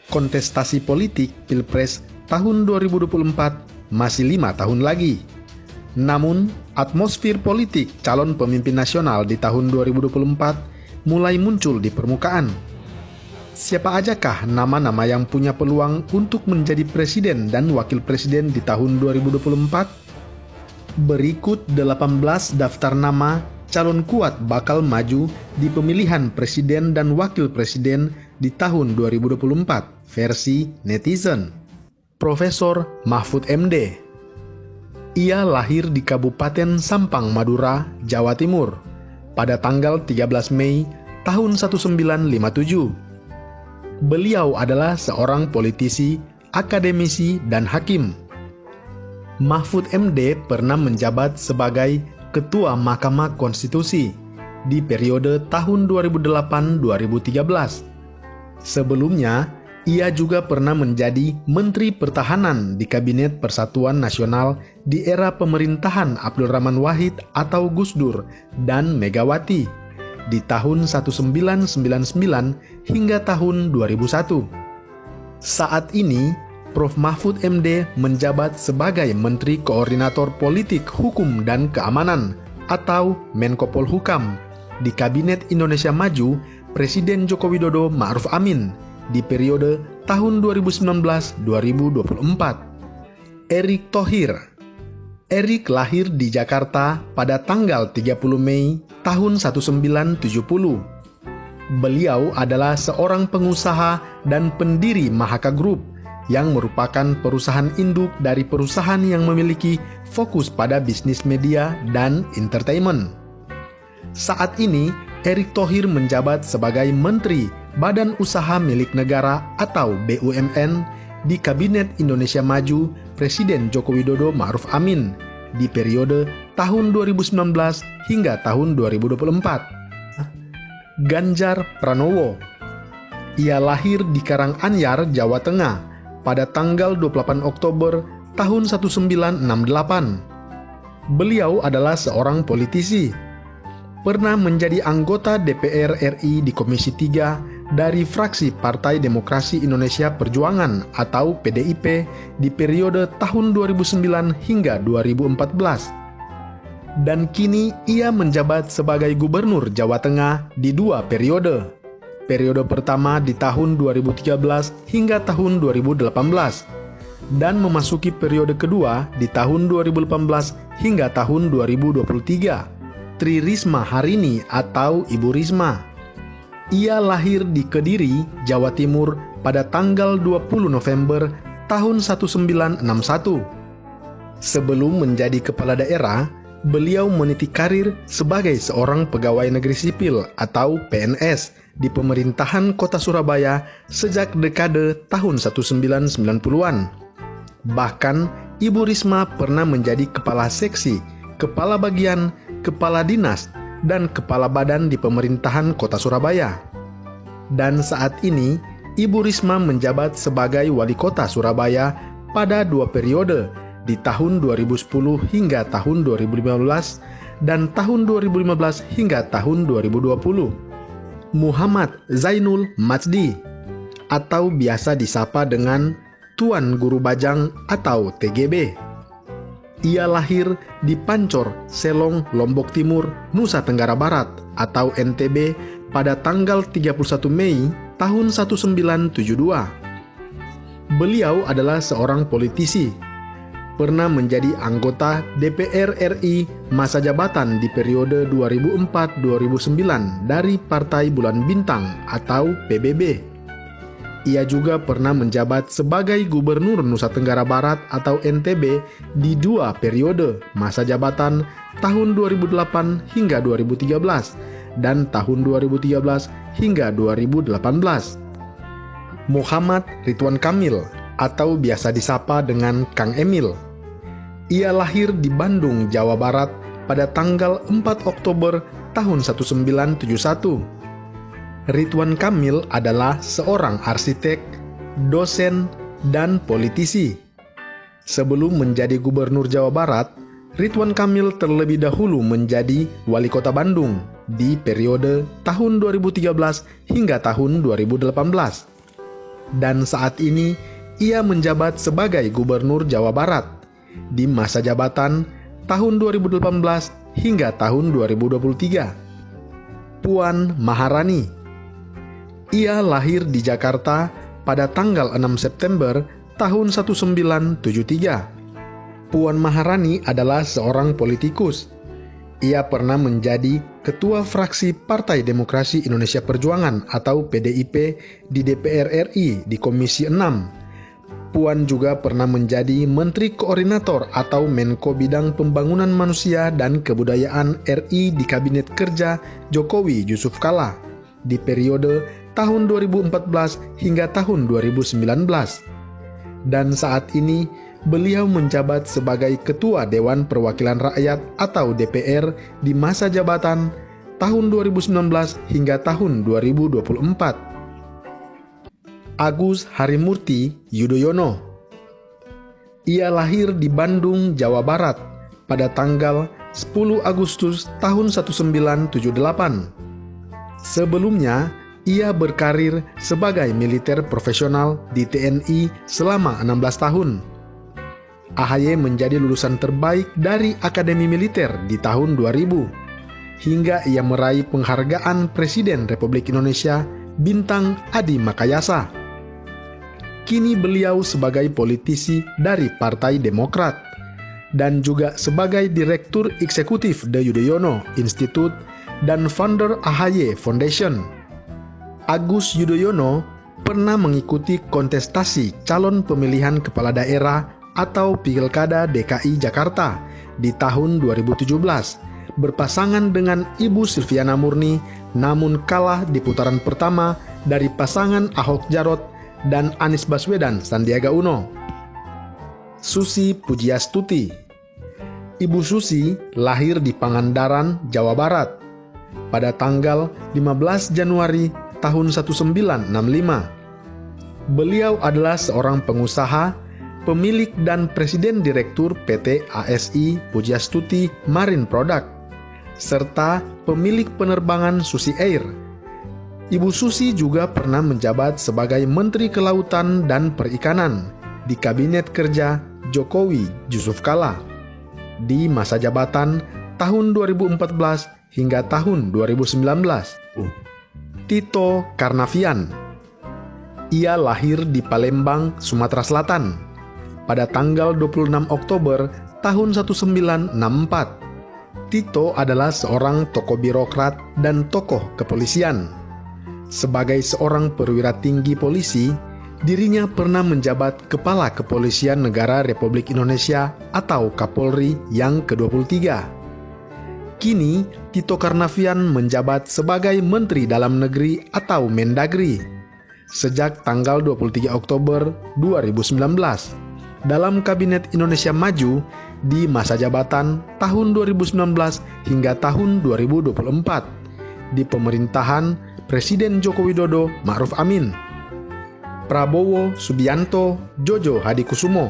Kontestasi politik Pilpres tahun 2024 masih 5 tahun lagi. Namun, atmosfer politik calon pemimpin nasional di tahun 2024 mulai muncul di permukaan. Siapa ajakah nama-nama yang punya peluang untuk menjadi presiden dan wakil presiden di tahun 2024? Berikut 18 daftar nama calon kuat bakal maju di pemilihan presiden dan wakil presiden di tahun 2024 versi netizen. Profesor Mahfud MD. Ia lahir di Kabupaten Sampang, Madura, Jawa Timur pada tanggal 13 Mei tahun 1957. Beliau adalah seorang politisi, akademisi, dan hakim. Mahfud MD pernah menjabat sebagai Ketua Mahkamah Konstitusi di periode tahun 2008-2013. Sebelumnya, ia juga pernah menjadi Menteri Pertahanan di Kabinet Persatuan Nasional di era pemerintahan Abdul Rahman Wahid atau Gus Dur dan Megawati di tahun 1999 hingga tahun 2001. Saat ini, Prof. Mahfud MD menjabat sebagai Menteri Koordinator Politik Hukum dan Keamanan atau Menko Polhukam di Kabinet Indonesia Maju Presiden Joko Widodo Ma'ruf Amin di periode tahun 2019-2024. Erick Thohir. Erick lahir di Jakarta pada tanggal 30 Mei tahun 1970. Beliau adalah seorang pengusaha dan pendiri Mahaka Group yang merupakan perusahaan induk dari perusahaan yang memiliki fokus pada bisnis media dan entertainment. Saat ini, Erick Thohir menjabat sebagai Menteri Badan Usaha Milik Negara atau BUMN di Kabinet Indonesia Maju Presiden Joko Widodo Ma'ruf Amin di periode tahun 2019 hingga tahun 2024. Ganjar Pranowo. Ia lahir di Karanganyar, Jawa Tengah pada tanggal 28 Oktober tahun 1968. Beliau adalah seorang politisi. Pernah menjadi anggota DPR RI di Komisi 3 dari fraksi Partai Demokrasi Indonesia Perjuangan atau PDIP di periode tahun 2009 hingga 2014. Dan kini ia menjabat sebagai Gubernur Jawa Tengah di 2 periode. Periode pertama di tahun 2013 hingga tahun 2018 dan memasuki periode kedua di tahun 2018 hingga tahun 2023. Tri Risma Harini atau Ibu Risma. Ia lahir di Kediri, Jawa Timur pada tanggal 20 November tahun 1961. Sebelum menjadi kepala daerah, beliau meniti karir sebagai seorang pegawai negeri sipil atau PNS di pemerintahan Kota Surabaya sejak dekade tahun 1990-an. Bahkan, Ibu Risma pernah menjadi kepala seksi, kepala bagian, kepala dinas, dan kepala badan di pemerintahan Kota Surabaya. Dan saat ini, Ibu Risma menjabat sebagai Wali Kota Surabaya pada 2 periode di tahun 2010 hingga tahun 2015 dan tahun 2015 hingga tahun 2020. Muhammad Zainul Majdi atau biasa disapa dengan Tuan Guru Bajang atau TGB. Ia lahir di Pancor, Selong, Lombok Timur, Nusa Tenggara Barat atau NTB pada tanggal 31 Mei tahun 1972. Beliau adalah seorang politisi. Pernah menjadi anggota DPR RI masa jabatan di periode 2004-2009 dari Partai Bulan Bintang atau PBB. Ia juga pernah menjabat sebagai Gubernur Nusa Tenggara Barat atau NTB di 2 periode masa jabatan tahun 2008 hingga 2013 dan tahun 2013 hingga 2018. Muhammad Ridwan Kamil atau biasa disapa dengan Kang Emil. Ia lahir di Bandung, Jawa Barat pada tanggal 4 Oktober tahun 1971. Ridwan Kamil adalah seorang arsitek, dosen, dan politisi. Sebelum menjadi Gubernur Jawa Barat, Ridwan Kamil terlebih dahulu menjadi Wali Kota Bandung di periode tahun 2013 hingga tahun 2018. dan saat ini ia menjabat sebagai Gubernur Jawa Barat di masa jabatan tahun 2018 hingga tahun 2023. Puan Maharani. Ia lahir di Jakarta pada tanggal 6 September tahun 1973. Puan Maharani adalah seorang politikus. Ia pernah menjadi Ketua Fraksi Partai Demokrasi Indonesia Perjuangan atau PDIP di DPR RI di Komisi 6. Puan juga pernah menjadi Menteri Koordinator atau Menko Bidang Pembangunan Manusia dan Kebudayaan RI di Kabinet Kerja Jokowi Yusuf Kala di periode tahun 2014 hingga tahun 2019. Dan saat ini beliau menjabat sebagai Ketua Dewan Perwakilan Rakyat atau DPR di masa jabatan tahun 2019 hingga tahun 2024. Agus Harimurti Yudhoyono. Ia lahir di Bandung, Jawa Barat pada tanggal 10 Agustus tahun 1978. Sebelumnya, ia berkarir sebagai militer profesional di TNI selama 16 tahun. AHY menjadi lulusan terbaik dari Akademi Militer di tahun 2000, hingga ia meraih penghargaan Presiden Republik Indonesia Bintang Adi Makayasa. Kini beliau sebagai politisi dari Partai Demokrat dan juga sebagai Direktur Eksekutif The Yudhoyono Institute dan founder AHY Foundation. Agus Yudhoyono pernah mengikuti kontestasi calon pemilihan kepala daerah atau Pilkada DKI Jakarta di tahun 2017 berpasangan dengan Ibu Silviana Murni, namun kalah di putaran pertama dari pasangan Ahok Jarot dan Anies Baswedan Sandiaga Uno. Susi Pujiastuti. Ibu Susi lahir di Pangandaran, Jawa Barat pada tanggal 15 Januari tahun 1965. Beliau adalah seorang pengusaha, pemilik dan presiden direktur PT ASI Pujiastuti Marine Product, serta pemilik penerbangan Susi Air. Ibu Susi juga pernah menjabat sebagai Menteri Kelautan dan Perikanan di Kabinet Kerja Jokowi Yusuf Kala di masa jabatan tahun 2014 hingga tahun 2019. Tito Karnavian. Ia lahir di Palembang, Sumatera Selatan pada tanggal 26 Oktober tahun 1964. Tito adalah seorang tokoh birokrat dan tokoh kepolisian. Sebagai seorang perwira tinggi polisi, dirinya pernah menjabat Kepala Kepolisian Negara Republik Indonesia atau Kapolri yang ke-23. Kini, Tito Karnavian menjabat sebagai Menteri Dalam Negeri atau Mendagri sejak tanggal 23 Oktober 2019 dalam Kabinet Indonesia Maju di masa jabatan tahun 2019 hingga tahun 2024 di pemerintahan Presiden Joko Widodo Ma'ruf Amin. Prabowo Subianto Jojo Hadikusumo.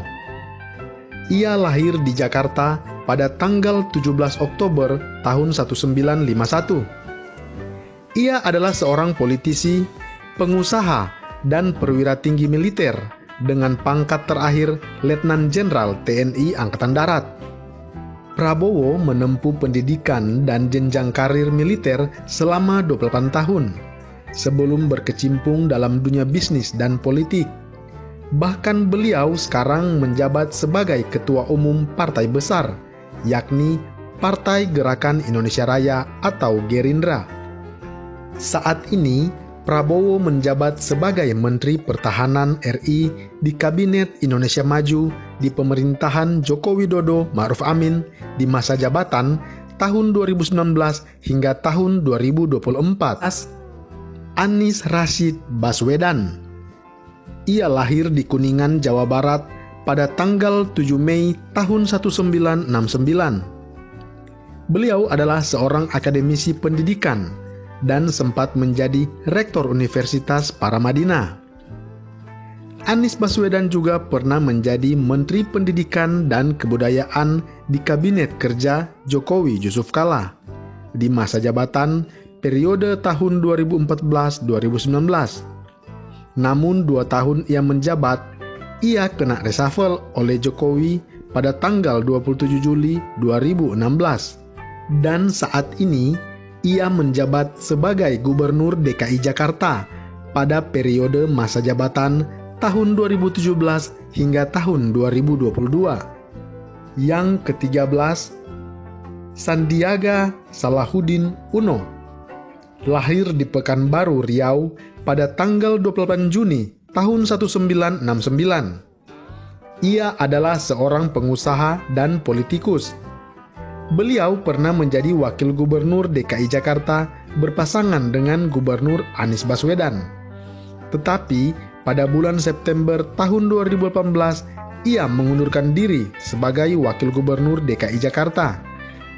Ia lahir di Jakarta pada tanggal 17 Oktober tahun 1951. Ia adalah seorang politisi, pengusaha, dan perwira tinggi militer dengan pangkat terakhir Letnan Jenderal TNI Angkatan Darat. Prabowo menempuh pendidikan dan jenjang karir militer selama 28 tahun sebelum berkecimpung dalam dunia bisnis dan politik. Bahkan beliau sekarang menjabat sebagai Ketua Umum Partai Besar, yakni Partai Gerakan Indonesia Raya atau Gerindra. Saat ini, Prabowo menjabat sebagai Menteri Pertahanan RI di Kabinet Indonesia Maju di pemerintahan Joko Widodo Ma'ruf Amin di masa jabatan tahun 2019 hingga tahun 2024. Anies Rashid Baswedan. Ia lahir di Kuningan, Jawa Barat pada tanggal 7 Mei tahun 1969. Beliau adalah seorang akademisi pendidikan dan sempat menjadi Rektor Universitas Paramadina. Anies Baswedan juga pernah menjadi Menteri Pendidikan dan Kebudayaan di Kabinet Kerja Jokowi Yusuf Kala di masa jabatan periode tahun 2014-2019. Namun 2 tahun ia menjabat, ia kena reshuffle oleh Jokowi pada tanggal 27 Juli 2016. Dan saat ini, ia menjabat sebagai Gubernur DKI Jakarta pada periode masa jabatan tahun 2017 hingga tahun 2022. Yang ke-13, Sandiaga Salahuddin Uno, lahir di Pekanbaru, Riau pada tanggal 28 Juni tahun 1969. Ia adalah seorang pengusaha dan politikus. Beliau pernah menjadi Wakil Gubernur DKI Jakarta berpasangan dengan Gubernur Anies Baswedan. Tetapi pada bulan September tahun 2018, ia mengundurkan diri sebagai Wakil Gubernur DKI Jakarta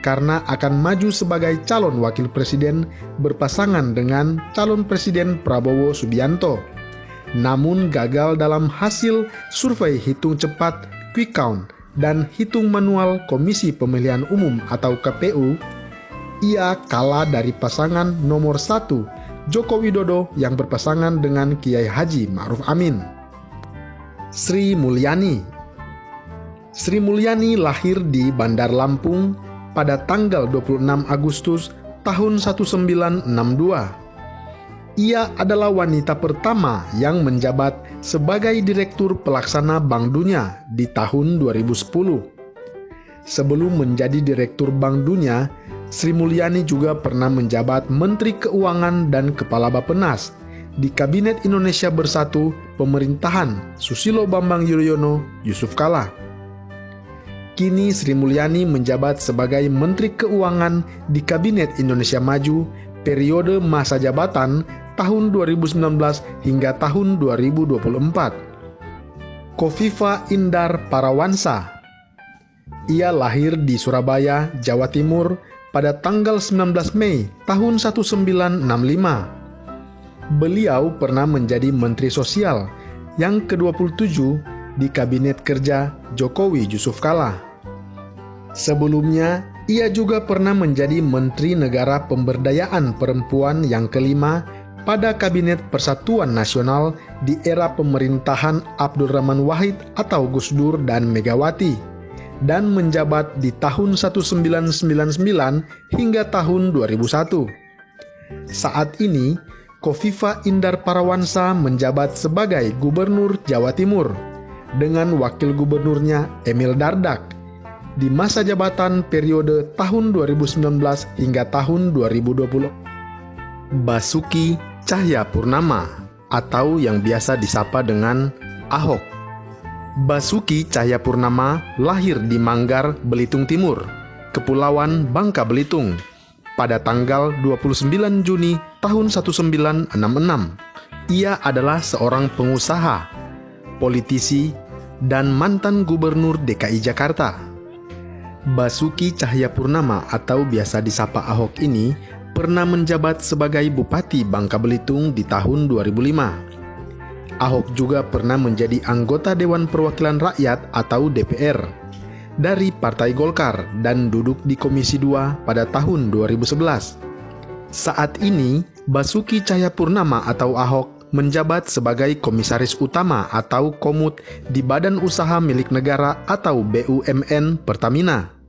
karena akan maju sebagai calon wakil presiden berpasangan dengan calon presiden Prabowo Subianto. Namun gagal dalam hasil survei hitung cepat quick count dan hitung manual Komisi Pemilihan Umum atau KPU. Ia kalah dari pasangan nomor 1 Joko Widodo yang berpasangan dengan Kiai Haji Ma'ruf Amin. Sri Mulyani. Sri Mulyani lahir di Bandar Lampung pada tanggal 26 Agustus tahun 1962. Ia adalah wanita pertama yang menjabat sebagai Direktur Pelaksana Bank Dunia di tahun 2010. Sebelum menjadi Direktur Bank Dunia, Sri Mulyani juga pernah menjabat Menteri Keuangan dan Kepala Bappenas di Kabinet Indonesia Bersatu pemerintahan Susilo Bambang Yudhoyono Yusuf Kala. Kini Sri Mulyani menjabat sebagai Menteri Keuangan di Kabinet Indonesia Maju periode masa jabatan tahun 2019 hingga tahun 2024. Kofifa Indar Parawansa. Ia lahir di Surabaya, Jawa Timur pada tanggal 19 Mei tahun 1965. Beliau pernah menjadi Menteri Sosial yang ke-27 di Kabinet Kerja Jokowi Yusuf Kala. Sebelumnya, ia juga pernah menjadi Menteri Negara Pemberdayaan Perempuan yang kelima pada Kabinet Persatuan Nasional di era pemerintahan Abdurrahman Wahid atau Gus Dur dan Megawati, dan menjabat di tahun 1999 hingga tahun 2001. Saat ini, Kofifa Indar Parawansa menjabat sebagai Gubernur Jawa Timur dengan Wakil Gubernurnya Emil Dardak di masa jabatan periode tahun 2019 hingga tahun 2020. Basuki Cahayapurnama atau yang biasa disapa dengan Ahok. Basuki Cahayapurnama lahir di Manggar, Belitung Timur, Kepulauan Bangka Belitung pada tanggal 29 Juni tahun 1966. Ia adalah seorang pengusaha, politisi, dan mantan Gubernur DKI Jakarta. Basuki Cahayapurnama atau biasa disapa Ahok ini pernah menjabat sebagai Bupati Bangka Belitung di tahun 2005. Ahok juga pernah menjadi anggota Dewan Perwakilan Rakyat atau DPR dari Partai Golkar dan duduk di Komisi 2 pada tahun 2011. Saat ini, Basuki Cahayapurnama atau Ahok menjabat sebagai Komisaris Utama atau Komut di Badan Usaha Milik Negara atau BUMN Pertamina.